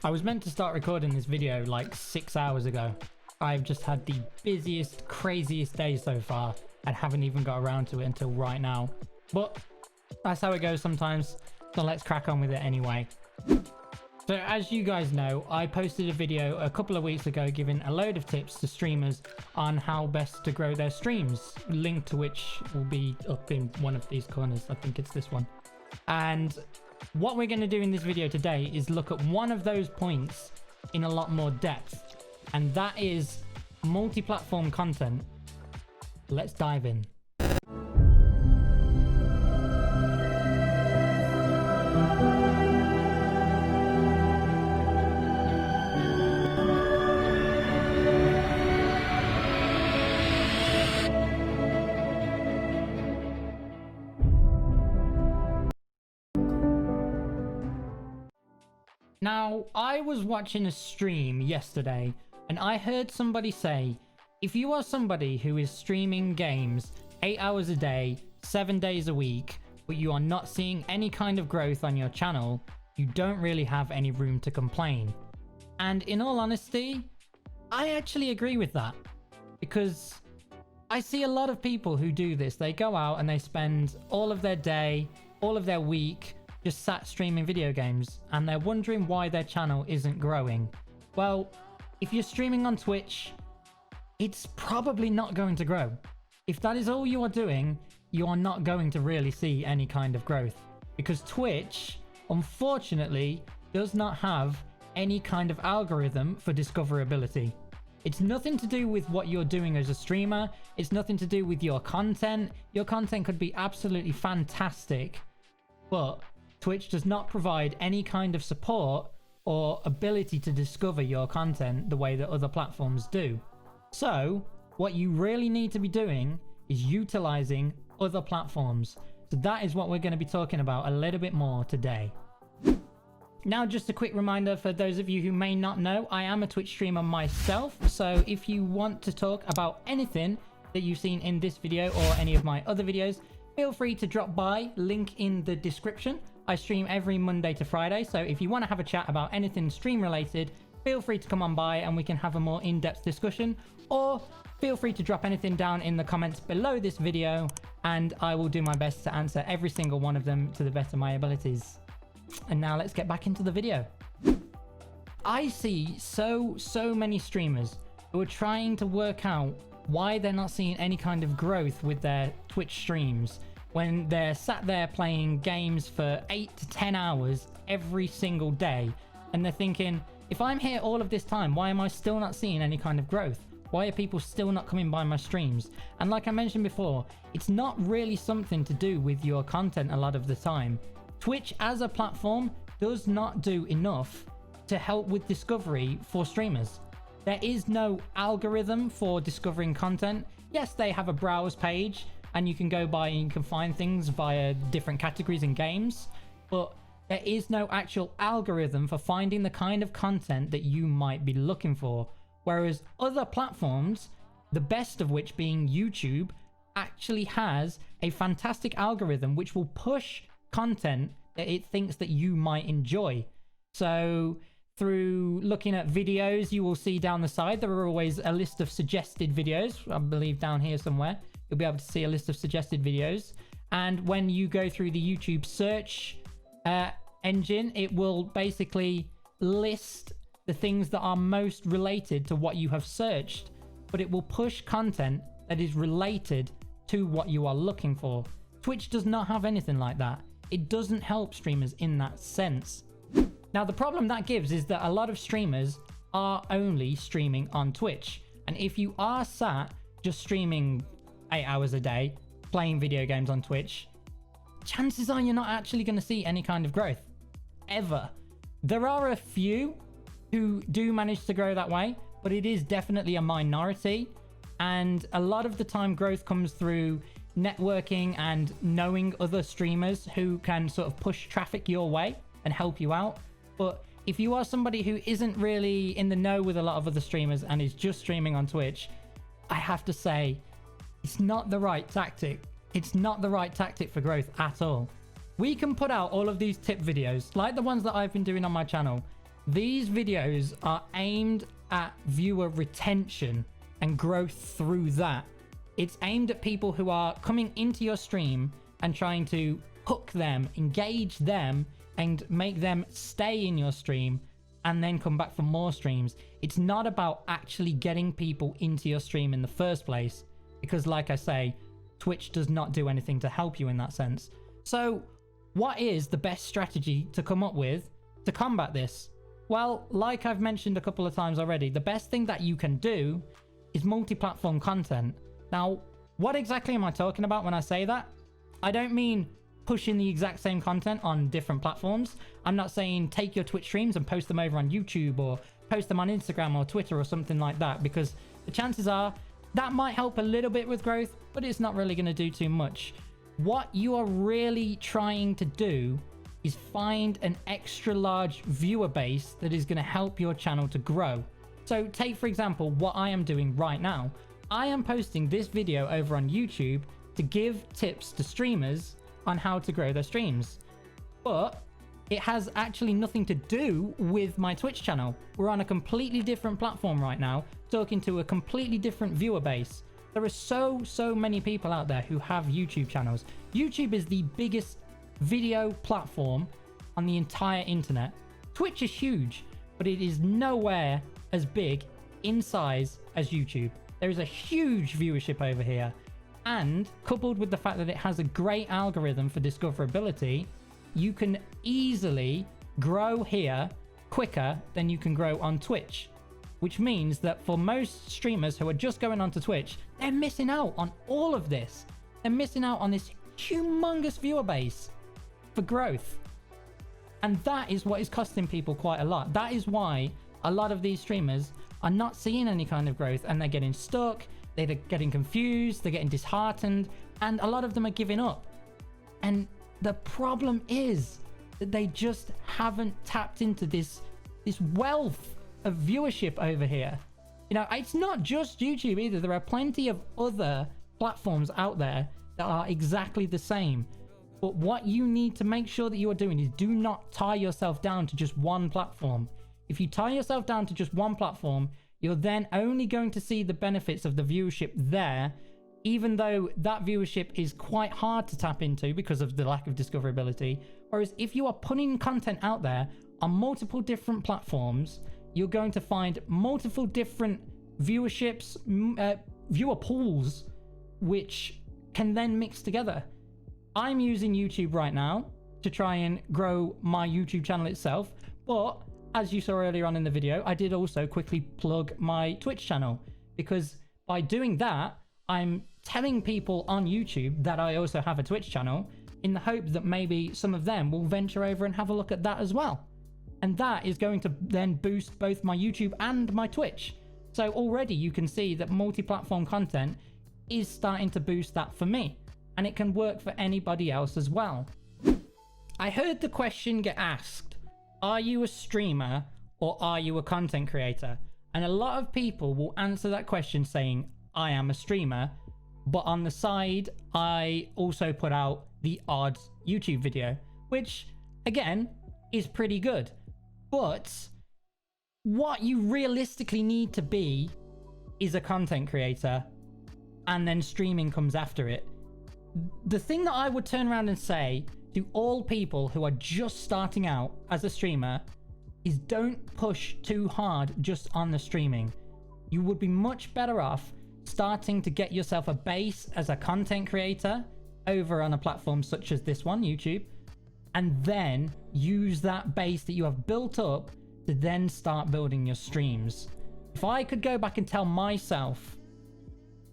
I was meant to start recording this video like 6 hours ago. I've just had the busiest, craziest day so far and haven't even got around to it until right now. But that's how it goes sometimes, so let's crack on with it anyway. So as you guys know, I posted a video a couple of weeks ago giving a load of tips to streamers on how best to grow their streams, link to which will be up in one of these corners. I think it's this one. And what we're going to do in this video today is look at one of those points in a lot more depth, and that is multi-platform content. Let's dive in. Now, I was watching a stream yesterday and I heard somebody say, if you are somebody who is streaming games 8 hours a day, 7 days a week, but you are not seeing any kind of growth on your channel, you don't really have any room to complain. And in all honesty, I actually agree with that, because I see a lot of people who do this. They go out and they spend all of their day, all of their week, just sat streaming video games, and they're wondering why their channel isn't growing. Well, if you're streaming on Twitch, it's probably not going to grow. If that is all you are doing, you are not going to really see any kind of growth, because Twitch, unfortunately, does not have any kind of algorithm for discoverability. It's nothing to do with what you're doing as a streamer. It's nothing to do with your content. Your content could be absolutely fantastic, but Twitch does not provide any kind of support or ability to discover your content the way that other platforms do. So what you really need to be doing is utilizing other platforms. So that is what we're going to be talking about a little bit more today. Now, just a quick reminder for those of you who may not know, I am a Twitch streamer myself. So if you want to talk about anything that you've seen in this video or any of my other videos, feel free to drop by, link in the description. I stream every Monday to Friday, so if you want to have a chat about anything stream related, feel free to come on by and we can have a more in-depth discussion, or feel free to drop anything down in the comments below this video and I will do my best to answer every single one of them to the best of my abilities. And now let's get back into the video. I see so many streamers who are trying to work out why they're not seeing any kind of growth with their Twitch streams when they're sat there playing games for 8 to 10 hours every single day, and they're thinking, if I'm here all of this time, why am I still not seeing any kind of growth? Why are people still not coming by my streams? And like I mentioned before, it's not really something to do with your content a lot of the time. Twitch as a platform does not do enough to help with discovery for streamers. There is no algorithm for discovering content. Yes, they have a browse page and you can go by and you can find things via different categories in games, but there is no actual algorithm for finding the kind of content that you might be looking for. Whereas other platforms, the best of which being YouTube, actually has a fantastic algorithm which will push content that it thinks that you might enjoy. So through looking at videos, you will see down the side there are always a list of suggested videos. I believe down here somewhere you'll be able to see a list of suggested videos, and when you go through the YouTube search engine, it will basically list the things that are most related to what you have searched, but it will push content that is related to what you are looking for. Twitch does not have anything like that. It doesn't help streamers in that sense. Now, the problem that gives is that a lot of streamers are only streaming on Twitch, and if you are sat just streaming 8 hours a day playing video games on Twitch, chances are you're not actually going to see any kind of growth ever. There are a few who do manage to grow that way, but it is definitely a minority, and a lot of the time growth comes through networking and knowing other streamers who can sort of push traffic your way and help you out. But if you are somebody who isn't really in the know with a lot of other streamers and is just streaming on Twitch, I have to say it's not the right tactic. It's not the right tactic for growth at all. We can put out all of these tip videos like the ones that I've been doing on my channel, These videos are aimed at viewer retention and growth through that. It's aimed at people who are coming into your stream and trying to hook them, engage them, and make them stay in your stream and then come back for more streams. It's not about actually getting people into your stream in the first place, because like I say, Twitch does not do anything to help you in that sense. So what is the best strategy to come up with to combat this? Well, like I've mentioned a couple of times already, the best thing that you can do is multi-platform content. Now, what exactly am I talking about when I say that? I don't mean pushing the exact same content on different platforms. I'm not saying take your Twitch streams and post them over on YouTube or post them on Instagram or Twitter or something like that, because the chances are that might help a little bit with growth, but it's not really going to do too much. What you are really trying to do is find an extra large viewer base that is going to help your channel to grow. So take, for example, what I am doing right now. I am posting this video over on YouTube to give tips to streamers on how to grow their streams. But it has actually nothing to do with my Twitch channel. We're on a completely different platform right now, talking to a completely different viewer base. There are so many people out there who have YouTube channels. YouTube is the biggest video platform on the entire internet. Twitch is huge, but it is nowhere as big in size as YouTube. There is a huge viewership over here, and coupled with the fact that it has a great algorithm for discoverability, you can easily grow here quicker than you can grow on Twitch, which means that for most streamers who are just going onto Twitch, they're missing out on all of this. They're missing out on this humongous viewer base for growth. And that is what is costing people quite a lot. That is why a lot of these streamers are not seeing any kind of growth, and they're getting stuck, they're getting confused, they're getting disheartened, and a lot of them are giving up. And the problem is that they just haven't tapped into this wealth of viewership over here. You know, it's not just YouTube either. There are plenty of other platforms out there that are exactly the same. But what you need to make sure that you are doing is do not tie yourself down to just one platform. If you tie yourself down to just one platform, you're then only going to see the benefits of the viewership there, even though that viewership is quite hard to tap into because of the lack of discoverability. Whereas if you are putting content out there on multiple different platforms, you're going to find multiple different viewerships, viewer pools, which can then mix together. I'm using YouTube right now to try and grow my YouTube channel itself, but as you saw earlier on in the video, I did also quickly plug my Twitch channel, because by doing that, I'm telling people on YouTube that I also have a Twitch channel in the hope that maybe some of them will venture over and have a look at that as well. And that is going to then boost both my YouTube and my Twitch. So already you can see that multi-platform content is starting to boost that for me, and it can work for anybody else as well. I heard the question get asked, are you a streamer or are you a content creator? And a lot of people will answer that question saying, I am a streamer, but on the side, I also put out the odd YouTube video, which again is pretty good. But what you realistically need to be is a content creator, and then streaming comes after it. The thing that I would turn around and say to all people who are just starting out as a streamer is don't push too hard just on the streaming. You would be much better off starting to get yourself a base as a content creator over on a platform such as this one, YouTube, and then use that base that you have built up to then start building your streams. If I could go back and tell myself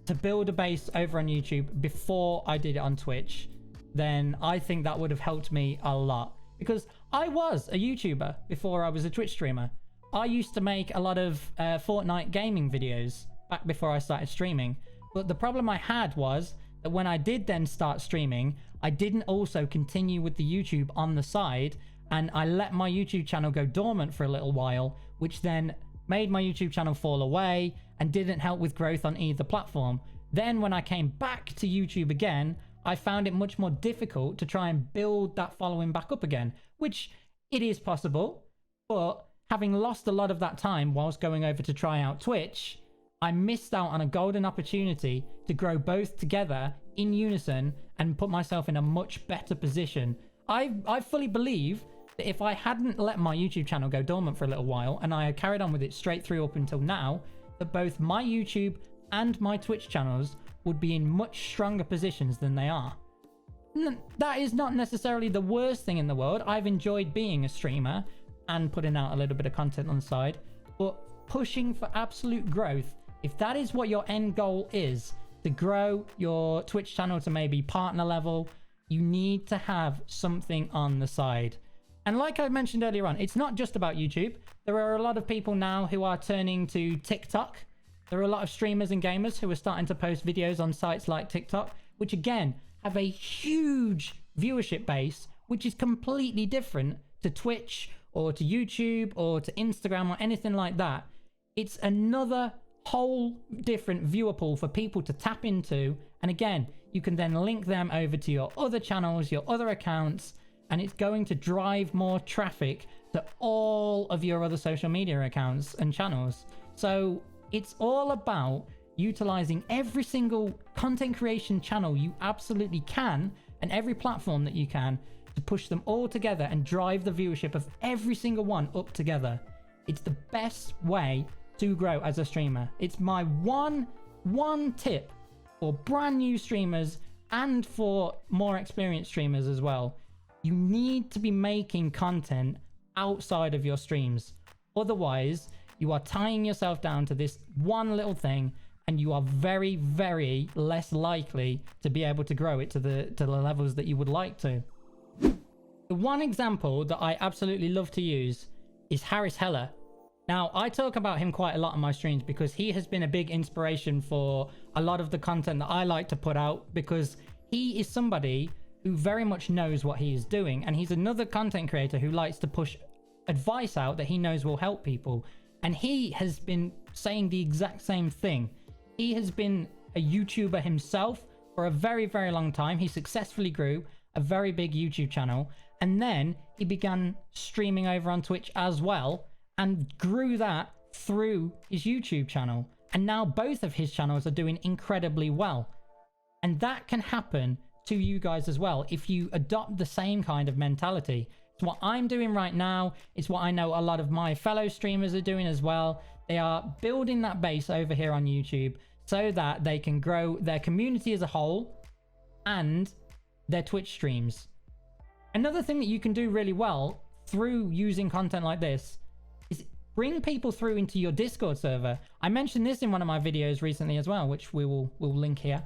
to build a base over on YouTube before I did it on Twitch, then I think that would have helped me a lot, because I was a YouTuber before I was a Twitch streamer. I used to make a lot of Fortnite gaming videos back before I started streaming, but the problem I had was that when I did then start streaming, I didn't also continue with the YouTube on the side, and I let my YouTube channel go dormant for a little while, which then made my YouTube channel fall away and didn't help with growth on either platform. Then when I came back to YouTube again, I found it much more difficult to try and build that following back up again, which it is possible, but having lost a lot of that time whilst going over to try out Twitch, I missed out on a golden opportunity to grow both together in unison and put myself in a much better position. I fully believe that if I hadn't let my YouTube channel go dormant for a little while and I had carried on with it straight through up until now, that both my YouTube and my Twitch channels would be in much stronger positions than they are. That is not necessarily the worst thing in the world. I've enjoyed being a streamer and putting out a little bit of content on the side, but pushing for absolute growth, if that is what your end goal is, to grow your Twitch channel to maybe partner level, you need to have something on the side. And like I mentioned earlier on, it's not just about YouTube. There are a lot of people now who are turning to TikTok. There are a lot of streamers and gamers who are starting to post videos on sites like TikTok, which again have a huge viewership base, which is completely different to Twitch or to YouTube or to Instagram or anything like that. It's another whole different viewer pool for people to tap into. And again, you can then link them over to your other channels, your other accounts, and it's going to drive more traffic to all of your other social media accounts and channels. So it's all about utilizing every single content creation channel you absolutely can and every platform that you can to push them all together and drive the viewership of every single one up together. It's the best way to grow as a streamer. It's my one tip for brand new streamers and for more experienced streamers as well. You need to be making content outside of your streams. Otherwise, you are tying yourself down to this one little thing, and you are very, very less likely to be able to grow it to the levels that you would like to. The one example that I absolutely love to use is Harris Heller. Now, I talk about him quite a lot on my streams because he has been a big inspiration for a lot of the content that I like to put out, because he is somebody who very much knows what he is doing, and he's another content creator who likes to push advice out that he knows will help people. And he has been saying the exact same thing. He has been a YouTuber himself for a very, very long time. He successfully grew a very big YouTube channel, and then he began streaming over on Twitch as well and grew that through his YouTube channel. And now both of his channels are doing incredibly well. And that can happen to you guys as well if you adopt the same kind of mentality. It's what I'm doing right now. It's what I know a lot of my fellow streamers are doing as well. They are building that base over here on YouTube so that they can grow their community as a whole and their Twitch streams. Another thing that you can do really well through using content like this is bring people through into your Discord server. I mentioned this in one of my videos recently as well, which we'll link here.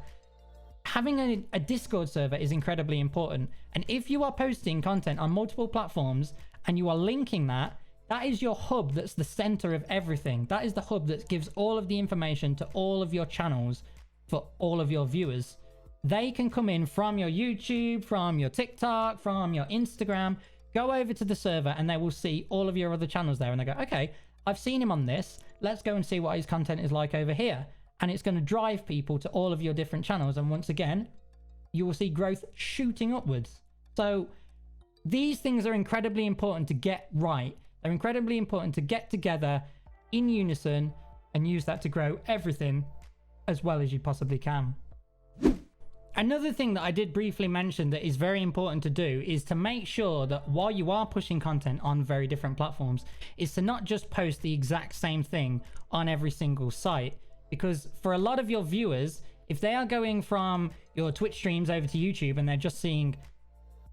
Having a Discord server is incredibly important. And if you are posting content on multiple platforms and you are linking that, that is your hub. That's the center of everything. That is the hub that gives all of the information to all of your channels for all of your viewers. They can come in from your YouTube, from your TikTok, from your Instagram, go over to the server, and they will see all of your other channels there. And they go, okay, I've seen him on this. Let's go and see what his content is like over here. And it's going to drive people to all of your different channels. And once again, you will see growth shooting upwards. So these things are incredibly important to get right. They're incredibly important to get together in unison and use that to grow everything as well as you possibly can. Another thing that I did briefly mention that is very important to do is to make sure that while you are pushing content on very different platforms, is to not just post the exact same thing on every single site. Because for a lot of your viewers, if they are going from your Twitch streams over to YouTube and they're just seeing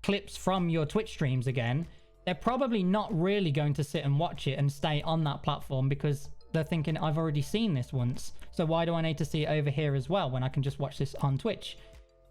clips from your Twitch streams again, they're probably not really going to sit and watch it and stay on that platform, because they're thinking, I've already seen this once, so why do I need to see it over here as well when I can just watch this on Twitch?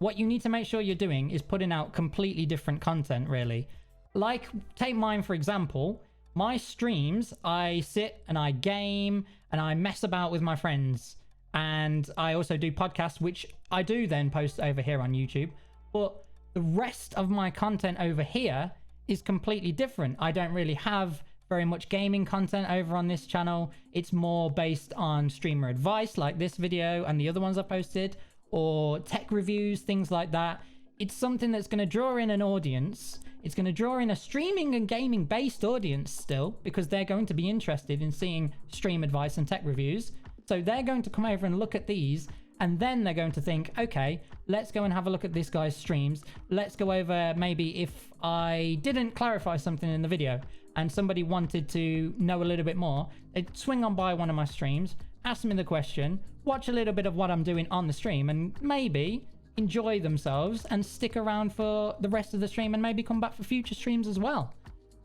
What you need to make sure you're doing is putting out completely different content, really. Like, take mine for example. My streams, I sit and I game and I mess about with my friends, and I also do podcasts, which I do then post over here on YouTube. But the rest of my content over here is completely different. I don't really have very much gaming content over on this channel. It's more based on streamer advice, like this video and the other ones I posted, or tech reviews, things like that. it's something that's going to draw in an audience. It's going to draw in a streaming and gaming based audience still, because they're going to be interested in seeing stream advice and tech reviews. So they're going to come over and look at these, and then they're going to think, okay, let's go and have a look at this guy's streams. Let's go over, maybe if I didn't clarify something in the video and somebody wanted to know a little bit more, they'd swing on by one of my streams, ask me the question, watch a little bit of what I'm doing on the stream, and maybe enjoy themselves and stick around for the rest of the stream, and maybe come back for future streams as well.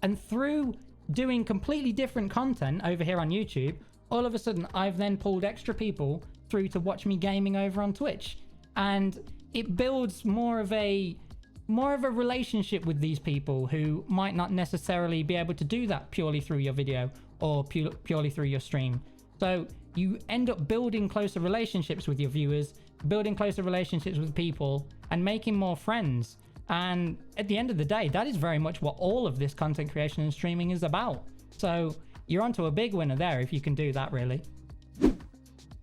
And through doing completely different content over here on YouTube, all of a sudden I've then pulled extra people through to watch me gaming over on Twitch, and it builds more of a relationship with these people who might not necessarily be able to do that purely through your video or purely through your stream. So you end up building closer relationships with your viewers, building closer relationships with people, and making more friends. And at the end of the day, that is very much what all of this content creation and streaming is about. So you're onto a big winner there if you can do that, really.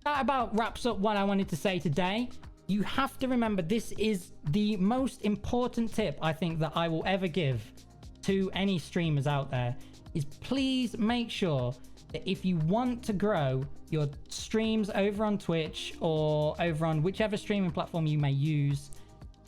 That about wraps up what I wanted to say today. You have to remember, this is the most important tip I think that I will ever give to any streamers out there, is please make sure that if you want to grow your streams over on Twitch or over on whichever streaming platform you may use,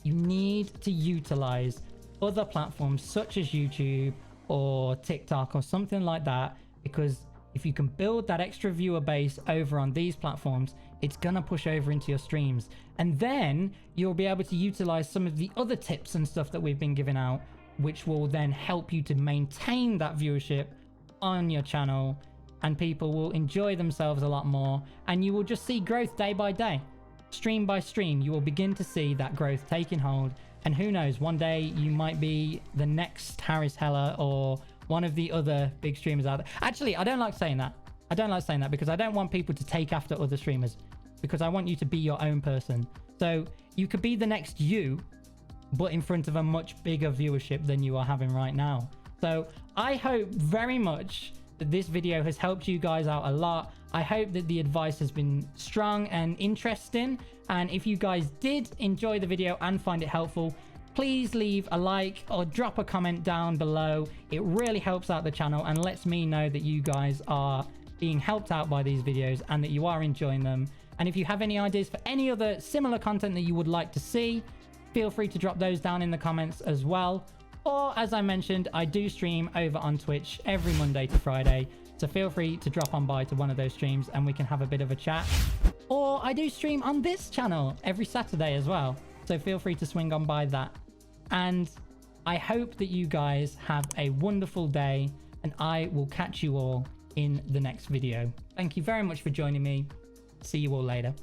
you need to utilize other platforms such as YouTube or TikTok or something like that, because if you can build that extra viewer base over on these platforms, it's gonna push over into your streams, and then you'll be able to utilize some of the other tips and stuff that we've been giving out, which will then help you to maintain that viewership on your channel, and people will enjoy themselves a lot more, and you will just see growth day by day, stream by stream. You will begin to see that growth taking hold, and who knows, one day you might be the next Harris Heller or one of the other big streamers out there. Actually, I don't like saying that. I don't like saying that because I don't want people to take after other streamers, because I want you to be your own person. So you could be the next you, but in front of a much bigger viewership than you are having right now. So I hope very much that this video has helped you guys out a lot. I hope that the advice has been strong and interesting. And if you guys did enjoy the video and find it helpful, please leave a like or drop a comment down below. It really helps out the channel and lets me know that you guys are being helped out by these videos and that you are enjoying them. And if you have any ideas for any other similar content that you would like to see, feel free to drop those down in the comments as well. Or as I mentioned, I do stream over on Twitch every Monday to Friday, so feel free to drop on by to one of those streams and we can have a bit of a chat. Or I do stream on this channel every Saturday as well, so feel free to swing on by that. And I hope that you guys have a wonderful day, and I will catch you all in the next video. Thank you very much for joining me. See you all later.